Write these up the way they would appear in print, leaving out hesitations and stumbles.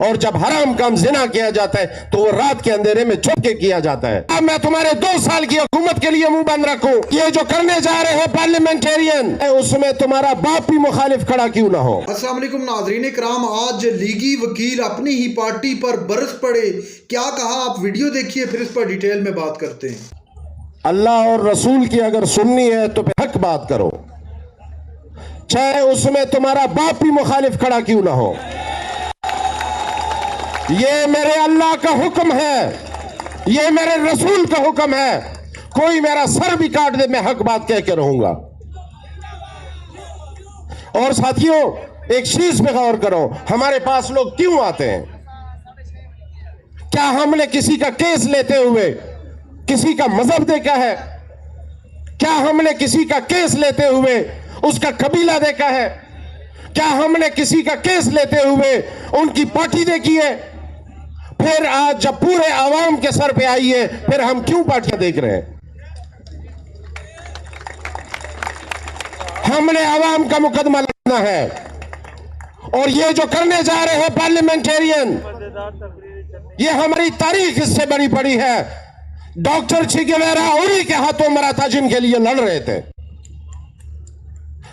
और जब हराम काम जिना किया जाता है तो वो रात के अंधेरे में छुप के किया जाता है। अब मैं तुम्हारे 2 साल की हुकूमत के लिए मुंह बंद रखूं? ये जो करने जा रहे हैं पार्लियामेंटेरियन, उसमें तुम्हारा बाप भी मुखालिफ खड़ा क्यों ना हो। अस्सलाम वालेकुम नाज़रीन इकराम, आज लीगी वकील अपनी ही पार्टी पर बरस पड़े। क्या कहा, आप वीडियो देखिए, फिर इस पर डिटेल में बात करते हैं। अल्लाह और रसूल की अगर सुननी है तो फिर हक बात करो, चाहे उसमें तुम्हारा बाप भी मुखालिफ खड़ा क्यों ना हो। ये मेरे अल्लाह का हुक्म है, ये मेरे रसूल का हुक्म है। कोई मेरा सर भी काट दे, मैं हक बात कह के रहूंगा। और साथियों, एक चीज पे गौर करो, हमारे पास लोग क्यों आते हैं? क्या हमने किसी का केस लेते हुए किसी का मजहब देखा है? क्या हमने किसी का केस लेते हुए उसका कबीला देखा है? क्या हमने किसी का केस लेते हुए उनकी पार्टी देखी है? फिर आज जब पूरे आवाम के सर पे आई है, फिर हम क्यों पार्टियां देख रहे हैं? हमने आवाम का मुकदमा लड़ना है। और ये जो करने जा रहे हैं पार्लियामेंटेरियन, ये हमारी तारीख इससे बड़ी पड़ी है। डॉक्टर चे गेवेरा उन्हीं के हाथों मरा था जिनके लिए लड़ रहे थे।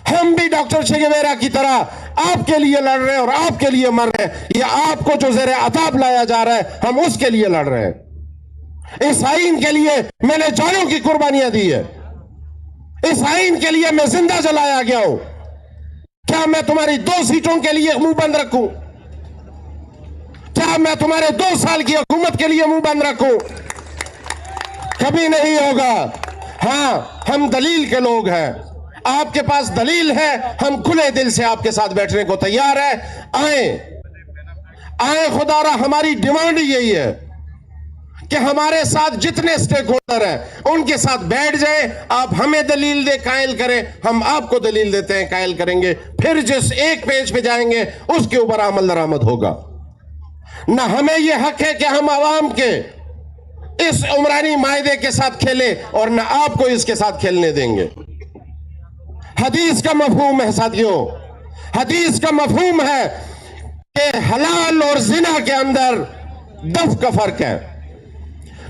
हम भी डॉक्टर चे गेवेरा की तरह आपके लिए लड़ रहे हैं और आपके लिए मर रहे हैं। ये आपको जो ज़ेरे अताब लाया जा रहा है, हम उसके लिए लड़ रहे हैं। इस आइन के लिए मैंने जानों की कुर्बानियां दी है। इस आइन के लिए मैं जिंदा जलाया गया हूं। क्या मैं तुम्हारी 2 सीटों के लिए मुंह बंद रखूं? क्या मैं तुम्हारे 2 साल की हुकूमत के लिए मुंह बंद रखूं? कभी नहीं होगा। हां, हम दलील के लोग हैं। आपके पास दलील है, हम खुले दिल से आपके साथ बैठने को तैयार है। आए खुदारा, हमारी डिमांड यही है कि हमारे साथ जितने स्टेक होल्डर हैं उनके साथ बैठ जाए। आप हमें दलील दे, कायल करें, हम आपको दलील देते हैं, कायल करेंगे। फिर जिस एक पेज पे जाएंगे उसके ऊपर अमल दरामद होगा। ना हमें यह हक है कि हम आवाम के इस उमरानी मायदे के साथ खेलें और ना आपको इसके साथ खेलने देंगे। हदीस का मफहूम है साथियों, हदीस का मफहूम है कि हलाल और जिना के अंदर दफ का फर्क है।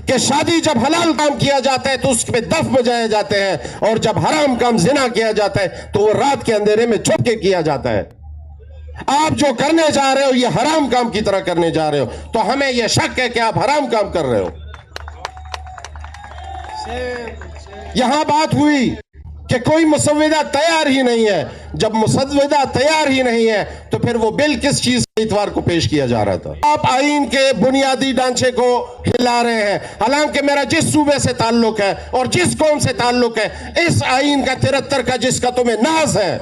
कि शादी जब हलाल काम किया जाता है तो उस पे दफ बजाए जाते हैं, और जब हराम काम जिना किया जाता है तो वो रात के अंधेरे में छुप के किया जाता है। आप जो करने जा रहे हो ये हराम काम की तरह करने जा रहे हो, तो हमें यह शक है कि आप हराम काम कर रहे हो। यहां बात हुई कि कोई मुसव्विदा तैयार ही नहीं है। जब मुसव्विदा तैयार ही नहीं है तो फिर वो बिल किस चीज के इतवार को पेश किया जा रहा था? आप आईन के बुनियादी ढांचे को हिला रहे हैं। हालांकि मेरा जिस सूबे से ताल्लुक है और जिस कौम से ताल्लुक है, इस आईन का 73 का जिसका तुम्हें नाज है,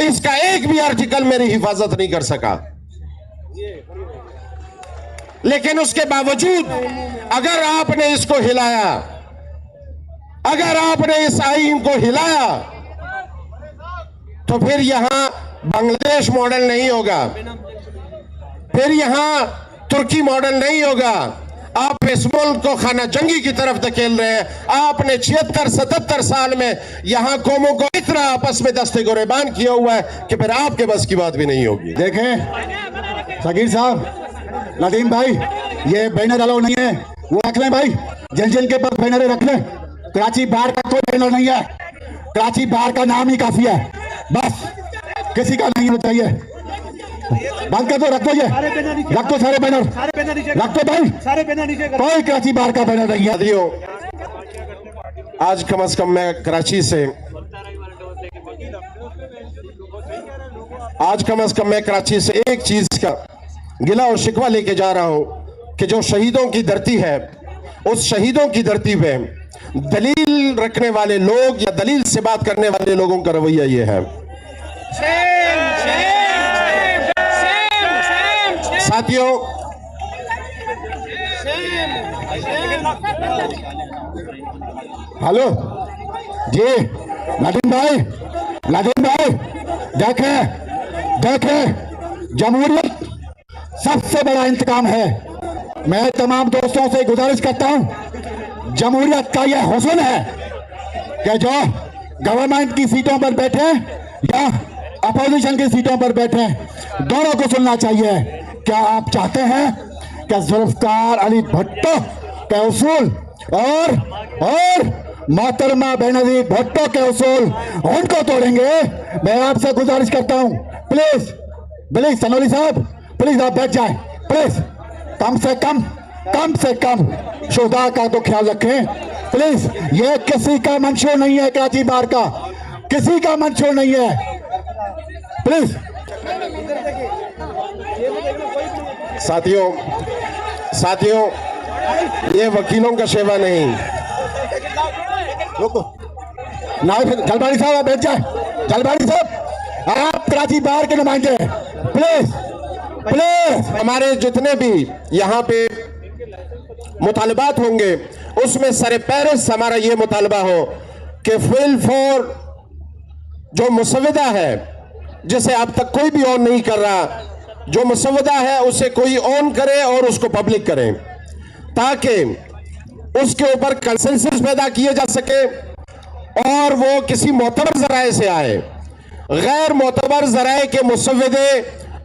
इसका एक भी आर्टिकल मेरी हिफाजत नहीं कर सका। लेकिन उसके बावजूद अगर आपने इसको हिलाया, अगर आपने इस आईन को हिलाया, तो फिर यहां बांग्लादेश मॉडल नहीं होगा, फिर यहां तुर्की मॉडल नहीं होगा। आप इस मुल्क को खाना जंगी की तरफ धकेल रहे हैं। आपने 76-77 साल में यहां कौमों को इतना आपस में दस्ते गुरेबान किया हुआ है कि फिर आपके बस की बात भी नहीं होगी। देखें सगीर साहब, नदीम भाई, ये बैनर अलाउ नहीं है, वो रख लें भाई, जिन के पास बैनर रख लें। कराची बार का कोई बैनर नहीं है, कराची बार का नाम ही काफी है, बस किसी का नहीं होना चाहिए। बंद कर दो, रख दो, ये रख दो, सारे बैनर रख दो भाई, सारे बैनर नीचे। कोई कराची बार का बैनर नहीं है। आज कम से कम मैं कराची से, आज कम से कम मैं कराची से एक चीज का गिला और शिकवा लेके जा रहा हूं कि जो शहीदों की धरती है, उस शहीदों की धरती पे दलील रखने वाले लोग या दलील से बात करने वाले लोगों का रवैया ये है। साथियों, हेलो जी, नदीम भाई, देखें, जमहूरियत सबसे बड़ा इंतकाम है। मैं तमाम दोस्तों से गुजारिश करता हूं, जमहूरियत का यह हुस्न है कि जो गवर्नमेंट की सीटों पर बैठे या अपोजिशन की सीटों पर बैठे, दोनों को सुनना चाहिए क्या आप चाहते हैं कि जुल्फकार अली भुट्टो के उसूल और मोहतरमा बेनजीर भुट्टो के उसूल उनको तोड़ेंगे? मैं आपसे गुजारिश करता हूं, प्लीज सनोली साहब, प्लीज आप बैठ जाएं, प्लीज कम से कम शुदा का तो ख्याल रखें प्लीज। ये किसी का मंशूर नहीं है, कराची बार का किसी का मंशूर नहीं है, प्लीज। साथियों, ये वकीलों का शेवा नहीं। रुको ना, जलबाड़ी साहब आप बैठ जाए। जलबाड़ी साहब, आप कराची बार के नुमाइंदे, प्लीज। हमारे जितने भी यहाँ पे मुतालबात होंगे उसमें सर-ए-फहरिस्त हमारा ये मुतालबा हो कि फिल फॉर जो मुसव्वदा है, जिसे अब तक कोई भी ऑन नहीं कर रहा, जो मुसव्वदा है उसे कोई ऑन करे और उसको पब्लिक करे, ताकि उसके ऊपर कंसेंसस पैदा किए जा सके और वो किसी मोतबर जराए से आए। गैर मोतबर जराए के मुसव्वदे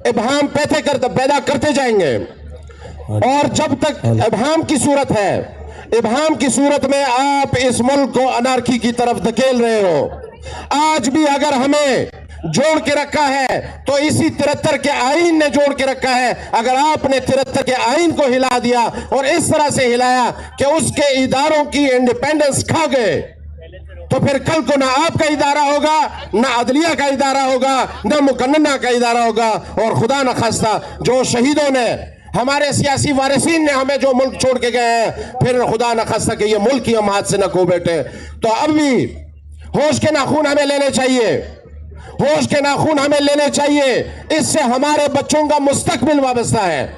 इबहाम पैदा करते जाएंगे और जब तक इबहाम की सूरत है, इबहाम की सूरत में आप इस मुल्क को अनार्की की तरफ धकेल रहे हो। आज भी अगर हमें जोड़ के रखा है तो इसी 73 के आईन ने जोड़ के रखा है। अगर आपने 73 के आईन को हिला दिया और इस तरह से हिलाया कि उसके इदारों की इंडिपेंडेंस खा गए, तो फिर कल को ना आपका इदारा होगा, ना अदलिया का इदारा होगा, ना मुकन्नना का इदारा होगा। और खुदा न खास्ता जो शहीदों ने, हमारे सियासी वारिसीन ने हमें जो मुल्क छोड़ के गए हैं, फिर खुदा न खास्ता कि ये मुल्क ही हम हाथ से न खो बैठे। तो अब भी होश के नाखून हमें लेने चाहिए, होश के नाखून हमें लेने चाहिए। इससे हमारे बच्चों का मुस्तकबिल वाबस्ता है,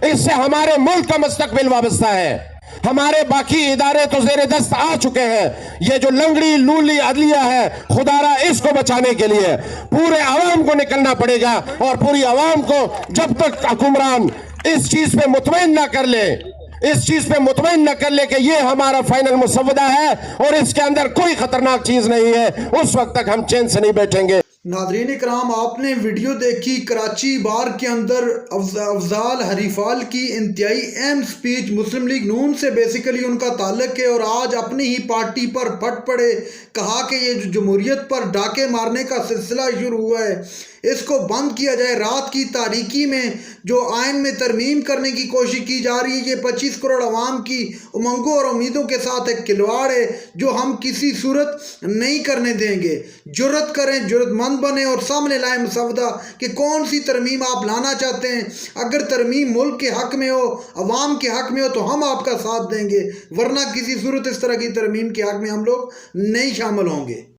इससे हमारे मुल्क का मुस्तकबिल वाबस्ता है। हमारे बाकी इदारे तो जेर दस्त आ चुके हैं। ये जो लंगड़ी लूली अदलिया है, खुदारा इसको बचाने के लिए पूरे अवाम को निकलना पड़ेगा। और पूरी अवाम को जब तक हुक्मरान इस चीज पे मुतमईन ना कर ले, इस चीज पे मुतमईन न कर ले कि ये हमारा फाइनल मुसव्वदा है और इसके अंदर कोई खतरनाक चीज नहीं है, उस वक्त तक हम चैन से नहीं बैठेंगे। नादरीन इकराम, आपने वीडियो देखी कराची बार के अंदर अफजाल हरीफाल की इंतहाई अहम स्पीच। मुस्लिम लीग नून से बेसिकली उनका ताल्लुक है और आज अपनी ही पार्टी पर फट पड़े। कहा कि ये जो जमहूरियत पर डाके मारने का सिलसिला शुरू हुआ है, इसको बंद किया जाए। रात की तारीकी में जो आइन में तरमीम करने की कोशिश की जा रही है, ये 25 करोड़ अवाम की उमंगों और उम्मीदों के साथ एक खिलवाड़ है जो हम किसी सूरत नहीं करने देंगे। जुर्रत करें, जुर्रतमंद बने और सामने लाएं मसवदा कि कौन सी तरमीम आप लाना चाहते हैं। अगर तरमीम मुल्क के हक में हो, अवाम के हक में हो, तो हम आपका साथ देंगे, वरना किसी सूरत इस तरह की तरमीम के हक में हम लोग नहीं शामिल होंगे।